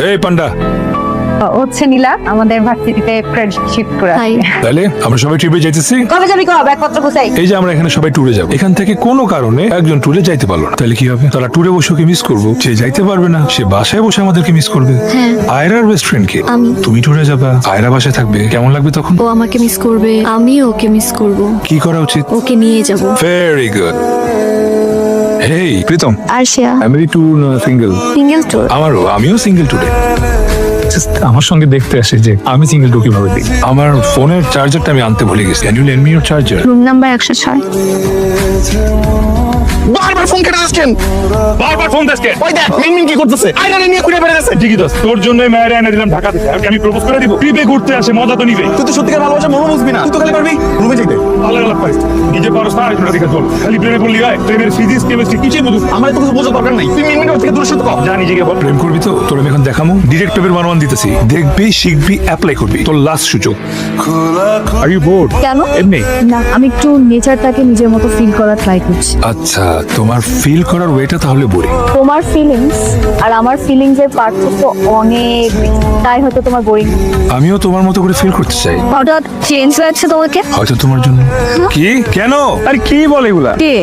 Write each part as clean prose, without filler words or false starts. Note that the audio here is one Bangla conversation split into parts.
এই পান্ডা, হচ্ছে নীলা আমাদের ভার্সিটিতে ফ্রেন্ডশিপ করে হাই। তাহলে আমরা সবাই ট্রিপে যাইতেছি। কবে যাবি কবে ব্যাগপত্র কোথায়? এই যে আমরা এখানে সবাই ট্যুরে যাব, এখান থেকে কোনো কারণে একজন ট্যুরে যাইতে পারলো না, তাহলে কি হবে? তারা ট্যুরে বসে ওকে মিস করবো, সে যাইতে পারবে না, সে বাসায় বসে আমাদেরকে মিস করবে। হ্যাঁ। আয়রার বেস্ট ফ্রেন্ড কে? আমি। তুমি ট্যুরে যাবা, আয়রা বাসায় থাকবে, কেমন লাগবে তখন? ও আমাকে মিস করবে, আমিও ওকে মিস করব। কি করা উচিত? ওকে নিয়ে যাব। Very good. Hey Pritam, Arshiya, আমি ট্যুর সিঙ্গেল। Single tour. আমিও সিঙ্গেল ট্যুরে। আমার সঙ্গে দেখতে আসে যে আমি সিঙ্গেল ট্যুর কিভাবে দিই। আমার ফোনের চার্জারটা আমি আনতে ভুলে গেছি। Can you lend me your charger? Room number 106। বারবার ফোন কেটে আসছেন। বারবার ফোন দেশকে। ওই দেখ মিনমিন কি করতেছে, আয়না নিয়ে ঘুরে বেড়াতেছে। ঠিকই দোস্ত, তোর জন্য মেয়ের এনে দিলাম ঢাকা থেকে। আমি প্রপোজ করে দিব। ট্রিপে ঘুরতে আসে, মজা তো নিবে। তুই তো সত্যিকার ভালোবাসা মনে বুঝবি না, তুই তো খালি পারবি রুমে যেতে। আলাদা আলাদা পারিস, নিজে পারস না আরেকজনের দিকে চল। খালি প্রেমে পড়লি হয়, প্রেমের ফিজিক্স কেমিস্ট্রি কিছুই বুঝুস না। আমার তো কিছু বোঝার দরকার নাই, তুই মিনমিন থেকে দূরে সরে কর। যা নিজেকে বল। প্রেম করবি তো তোর আমি এখন দেখামু। ডিরেক্ট পেপের ওয়ান দিতেছি, দেখবি শিখবি অ্যাপ্লাই করবি। তোর লাস্ট সুযোগ। Are you bored? কেন? এমনি। না আমি একটু নেচারটাকে নিজের মতো ফিল করার ট্রাই করছি। আচ্ছা, তোমার ফিল করার ওয়েটা তাহলে বোরিং। তোমার ফিলিংস আর আমার ফিলিংস এর পার্থক্য অনেক, তাই হয়তো তোমার বোরিং। আমিও তোমার মতো করে ফিল করতে চাই, হঠাৎ চেঞ্জ লাগছে তোমাকে। হয়তো তোমার জন্য। কি? কেন? আরে কি বলে এগুলা? কে?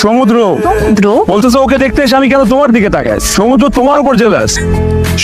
সমুদ্র সমুদ্র? বলতেছে ওকে দেখতে এসে আমি কেন তোমার দিকে তাকাই? সমুদ্র তোমার উপর জেলাস।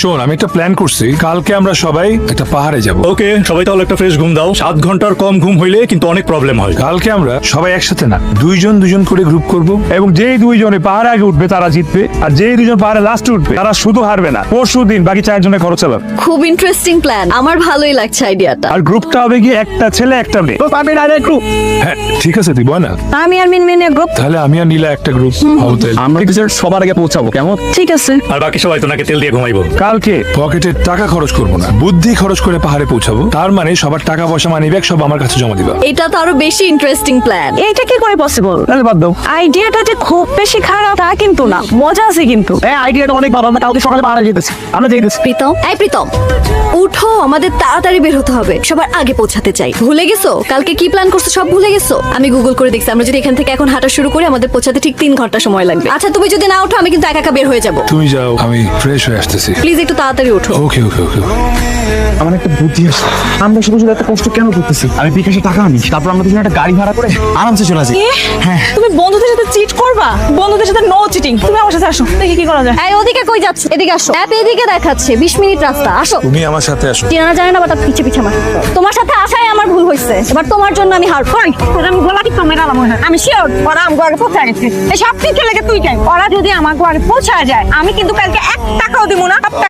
শোন, আমি একটা প্ল্যান করছি, কালকে আমরা সবাই একটা পাহাড়ে যাব। ওকে, সবাই তাহলে একটা ফ্রেশ ঘুম দাও। 7 ঘন্টার কম ঘুম হইলে কিন্তু অনেক প্রবলেম হয়। কালকে আমরা সবাই একসাথে না, দুইজন দুইজন করে গ্রুপ করব, এবং যেই দুইজনে পাহাড়ে আগে উঠবে তারা জিতবে, আর যেই দুইজন পাহাড়ে লাস্টে উঠবে তারা শুধু হারবে না, পরশু দিন বাকি 4 জনের খরচ চালাবে। খুব ইন্টারেস্টিং প্ল্যান, আমার ভালোই লাগছে আইডিয়াটা। আর গ্রুপটা হবে গিয়ে একটা ছেলে একটা মেয়ে। তো পারবি ডাইরেক্ট গ্রুপ। হ্যাঁ ঠিক আছে, দিব না? আমি আর মিনমিনের গ্রুপ। তাহলে আমি আর নীলা একটা গ্রুপ হবো। তাহলে আমরা কিছু সবার আগে পৌঁছাবো, কেমন? ঠিক আছে। আর বাকি সবাই তো নাকি তেল দিয়ে ঘুমাইবো। কালকে পকেটে টাকা খরচ করব না, বুদ্ধি খরচ করে পাহাড়ে পৌঁছাবো। তার মানে সবার টাকা পয়সা মানি ব্যাগ সব আমার কাছে জমা দিবা। এটা তো আরো বেশি ইন্টারেস্টিং প্ল্যান। এইটা কি করে পসিবল? তাহলে বাদ দাও। আইডিয়াটা যে খুব বেশি খারাপ তা কিন্তু না, মজা আছে কিন্তু। এই আইডিয়াটা অনেক ভালো, আমরা কালকে সকালে পাহাড়ে যেতেছি। আমরা যেতেছি। প্রীতম, এই প্রীতম, উঠো, আমাদের তাড়াতাড়ি বের হতে হবে, সবার আগে পৌঁছাতে চাই। ভুলে গেছো কালকে কি প্ল্যান করছো? সব ভুলে গেছো? আমি গুগল করে দেখছি, আমরা যদি এখান থেকে এখন হাঁটা শুরু করি আমাদের পৌঁছাতে ঠিক 3 ঘন্টা সময় লাগবে। আচ্ছা তুমি যদি না ওঠো আমি কিন্তু একা একা বের হয়ে যাব। তুমি যাও, আমি ফ্রেশ হয়ে আসতেছি। প্লিজ একটু তাড়াতাড়ি ওঠো। ওকে ওকে ওকে। আমার একটা বুদ্ধি আছে, আমরা শুধু শুধু এত কষ্ট কেন করতেছি? আমি বিকাশে টাকা আনি, তারপর আমরা দুজন একটা গাড়ি ভাড়া করে আরামসে চলে আসি। হ্যাঁ, তুমি বন্ধুদের সাথে চিট করবা? বন্ধুদের সাথে নো চিটিং। তুমি আমার সাথে আসো, দেখি কি করা যায়। এই ওদিকে কই যাচ্ছে? এদিকে আসো। অ্যাপ এদিকে দেখাচ্ছে 20 মিনিট রাস্তা। আসো। তুমি আমার সাথে আসো। চেনা জানে না, বাট পিছে পিছে আমার। তোমার সাথে আসাই আমার ভুল হয়েছে, এবার তোমার জন্য আমি হার। আমি গলা টিপা মেরালাম মনে হয়। আমি শিওর ওরা আমার আগে পৌঁছায় গেছে। এই সব কিছু লেগে তুই যাই, ওরা যদি আমার আগে পৌঁছায় যায় আমি কিন্তু কালকে 1 টাকাও দিব না।